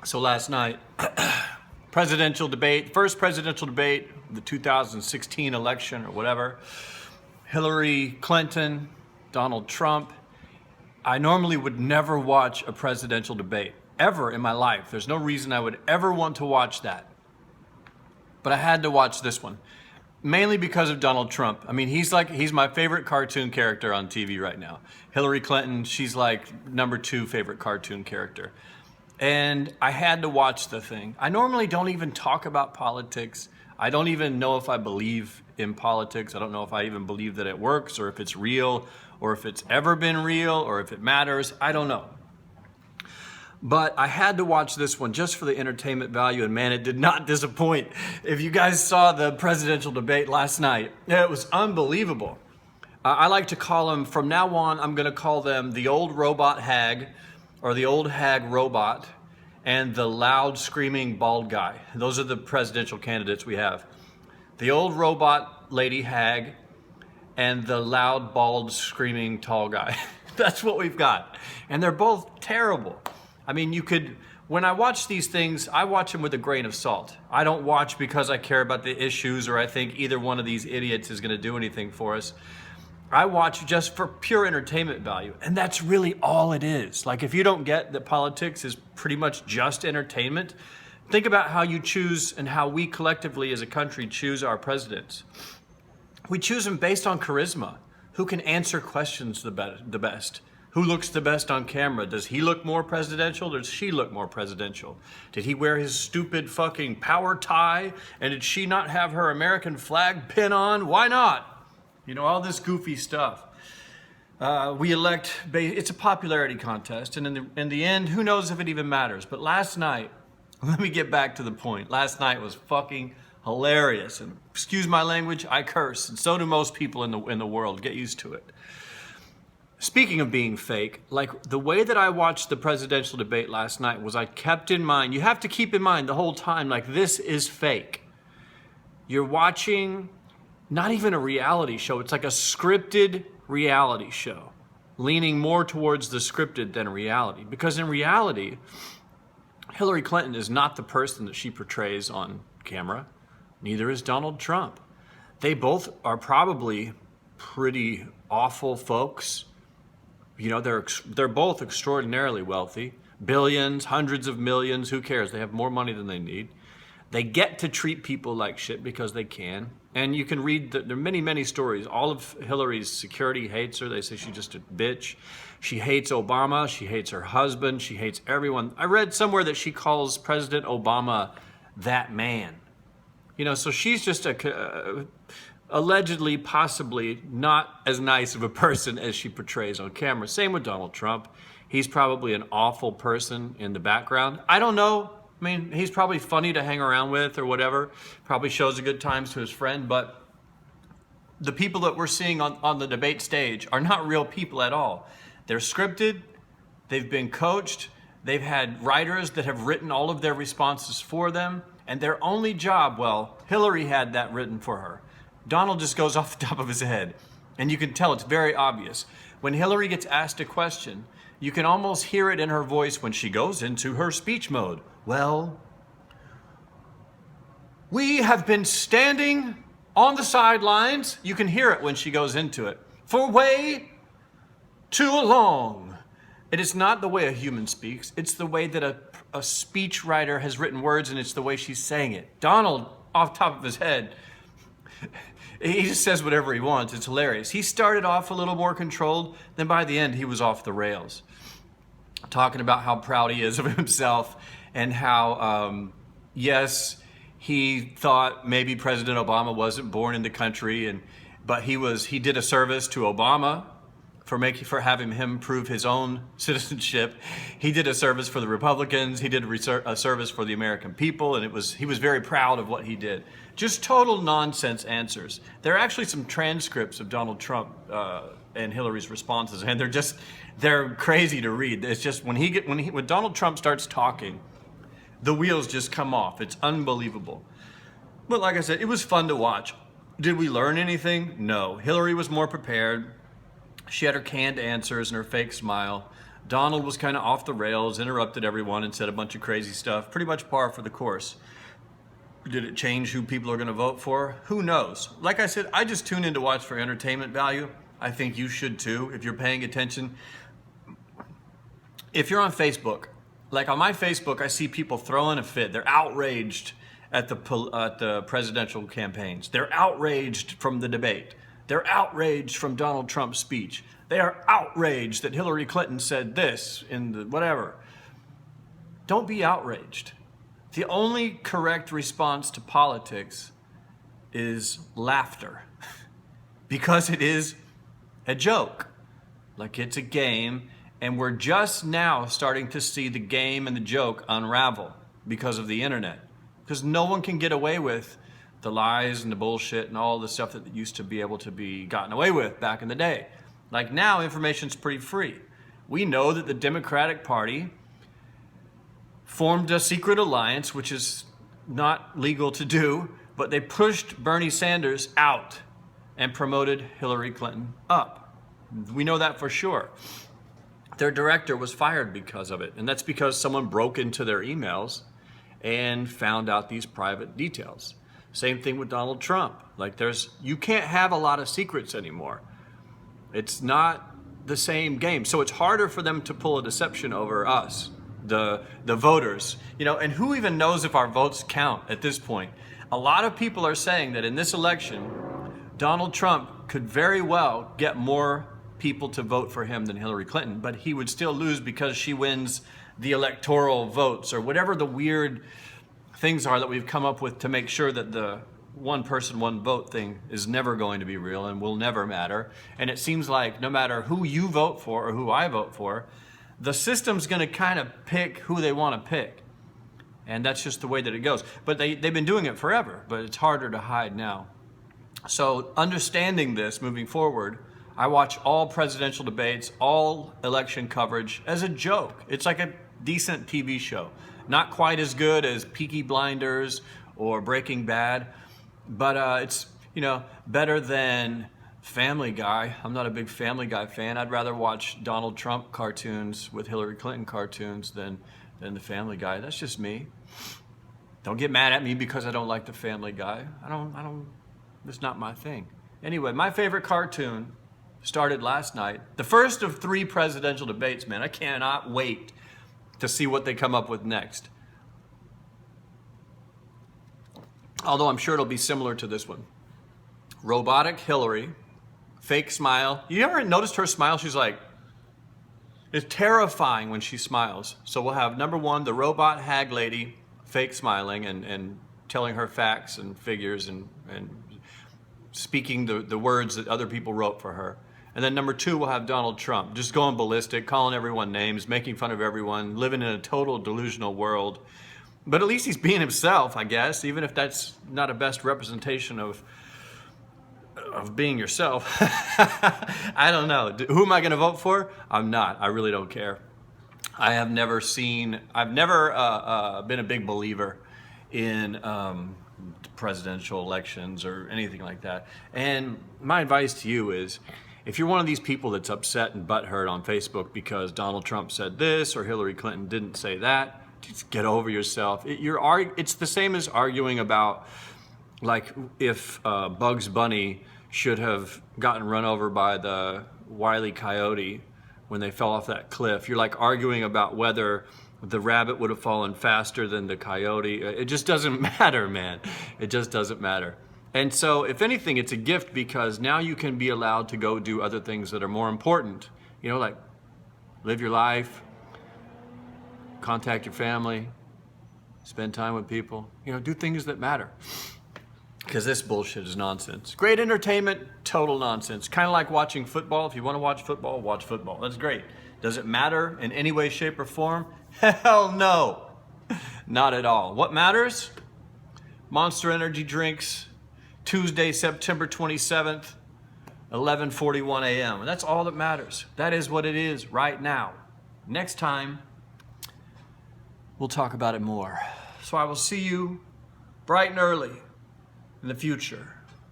So last night, presidential debate, first presidential debate, the 2016 election or whatever. Hillary Clinton, Donald Trump. I normally would never watch a presidential debate, ever in my life. There's no reason I would ever want to watch that. But I had to watch this one, mainly because of Donald Trump. I mean, he's my favorite cartoon character on TV right now. Hillary Clinton, she's like number 2 favorite cartoon character. And I had to watch the thing. I normally don't even talk about politics. I don't even know if I believe in politics. I don't know if I even believe that it works or if it's real or if it's ever been real or if it matters. I don't know. But I had to watch this one just for the entertainment value, and man, it did not disappoint. If you guys saw the presidential debate last night, it was unbelievable. I like to call them, from now on, I'm gonna call them the old robot hag, or the old hag robot, and the loud screaming bald guy. Those are the presidential candidates we have. The old robot lady hag, and the loud bald screaming tall guy. That's what we've got. And they're both terrible. I mean, when I watch these things, I watch them with a grain of salt. I don't watch because I care about the issues or I think either one of these idiots is gonna do anything for us. I watch just for pure entertainment value, and that's really all it is. Like, if you don't get that politics is pretty much just entertainment, think about how you choose and how we collectively as a country choose our presidents. We choose them based on charisma. Who can answer questions the best? Who looks the best on camera? Does he look more presidential? Does she look more presidential? Did he wear his stupid fucking power tie? And did she not have her American flag pin on? Why not? You know, all this goofy stuff. We elect, it's a popularity contest, and in the end, who knows if it even matters. But last night, let me get back to the point. Last night was fucking hilarious, and excuse my language, I curse, and so do most people in the world. Get used to it. Speaking of being fake, like the way that I watched the presidential debate last night was I kept in mind, you have to keep in mind the whole time, like this is fake. You're watching not even a reality show. It's like a scripted reality show, leaning more towards the scripted than reality. Because in reality, Hillary Clinton is not the person that she portrays on camera. Neither is Donald Trump. They both are probably pretty awful folks. You know, they're both extraordinarily wealthy. Billions, hundreds of millions, who cares? They have more money than they need. They get to treat people like shit because they can. And you can read, there are many, many stories. All of Hillary's security hates her. They say she's just a bitch. She hates Obama. She hates her husband. She hates everyone. I read somewhere that she calls President Obama that man. You know, so she's just allegedly, possibly not as nice of a person as she portrays on camera. Same with Donald Trump. He's probably an awful person in the background. I don't know. I mean, he's probably funny to hang around with or whatever, probably shows a good times to his friend, but the people that we're seeing on the debate stage are not real people at all. They're scripted, they've been coached, they've had writers that have written all of their responses for them, and their only job, well, Hillary had that written for her. Donald just goes off the top of his head, and you can tell it's very obvious. When Hillary gets asked a question, you can almost hear it in her voice when she goes into her speech mode. Well, we have been standing on the sidelines. You can hear it when she goes into it for way too long. It is not the way a human speaks. It's the way that a speech writer has written words, and it's the way she's saying it. Donald, off the top of his head, he just says whatever he wants. It's hilarious. He started off a little more controlled, then by the end, he was off the rails. Talking about how proud he is of himself and how, yes, he thought maybe President Obama wasn't born in the country, but he did a service to Obama for having him prove his own citizenship. He did a service for the Republicans. He did a service for the American people, and he was very proud of what he did. Just total nonsense answers. There are actually some transcripts of Donald Trump and Hillary's responses, and they're crazy to read. It's just when Donald Trump starts talking, the wheels just come off. It's unbelievable. But like I said, it was fun to watch. Did we learn anything? No. Hillary was more prepared. She had her canned answers and her fake smile. Donald was kind of off the rails, interrupted everyone and said a bunch of crazy stuff, pretty much par for the course. Did it change who people are going to vote for? Who knows? Like I said, I just tune in to watch for entertainment value. I think you should too, if you're paying attention. If you're on Facebook, like on my Facebook, I see people throwing a fit. They're outraged at the presidential campaigns. They're outraged from the debate. They're outraged from Donald Trump's speech. They are outraged that Hillary Clinton said this in the whatever. Don't be outraged. The only correct response to politics is laughter, because it is a joke, like it's a game, and we're just now starting to see the game and the joke unravel because of the internet, because no one can get away with the lies and the bullshit and all the stuff that used to be able to be gotten away with back in the day. Like now, information's pretty free. We know that the Democratic Party formed a secret alliance, which is not legal to do, but they pushed Bernie Sanders out and promoted Hillary Clinton up. We know that for sure. Their director was fired because of it, and that's because someone broke into their emails and found out these private details. Same thing with Donald Trump. Like you can't have a lot of secrets anymore. It's not the same game. So it's harder for them to pull a deception over us, the voters, and who even knows if our votes count at this point? A lot of people are saying that in this election, Donald Trump could very well get more people to vote for him than Hillary Clinton, but he would still lose because she wins the electoral votes or whatever the weird things are that we've come up with to make sure that the one person, one vote thing is never going to be real and will never matter. And it seems like no matter who you vote for or who I vote for, the system's going to kind of pick who they want to pick. And that's just the way that it goes. But they've been doing it forever, but it's harder to hide now. So understanding this moving forward, I watch all presidential debates, all election coverage as a joke. It's like a decent TV show. Not quite as good as Peaky Blinders or Breaking Bad, but it's better than Family Guy. I'm not a big Family Guy fan. I'd rather watch Donald Trump cartoons with Hillary Clinton cartoons than the Family Guy. That's just me. Don't get mad at me because I don't like the Family Guy. I don't. It's not my thing. Anyway, my favorite cartoon started last night. The first of 3 presidential debates, man. I cannot wait to see what they come up with next. Although I'm sure it'll be similar to this one. Robotic Hillary, fake smile. You ever noticed her smile? She's like, it's terrifying when she smiles. So we'll have number 1, the robot hag lady, fake smiling and telling her facts and figures and speaking the words that other people wrote for her. And then number 2, we'll have Donald Trump, just going ballistic, calling everyone names, making fun of everyone, living in a total delusional world. But at least he's being himself, I guess, even if that's not a best representation of being yourself. I don't know. Who am I going to vote for? I'm not. I really don't care. I've never been a big believer in presidential elections or anything like that. And my advice to you is, if you're one of these people that's upset and butthurt on Facebook because Donald Trump said this or Hillary Clinton didn't say that, just get over yourself. It's the same as arguing about, like, if Bugs Bunny should have gotten run over by the Wile E. Coyote when they fell off that cliff. You're like arguing about whether the rabbit would have fallen faster than the coyote. It just doesn't matter, man. It just doesn't matter. And so, if anything, it's a gift because now you can be allowed to go do other things that are more important. Like live your life, contact your family, spend time with people. Do things that matter. Because this bullshit is nonsense. Great entertainment, total nonsense. Kind of like watching football. If you want to watch football, watch football. That's great. Does it matter in any way, shape, or form? Hell no. Not at all. What matters? Monster Energy drinks, Tuesday, September 27th, 11:41 a.m. That's all that matters. That is what it is right now. Next time, we'll talk about it more. So I will see you bright and early in the future.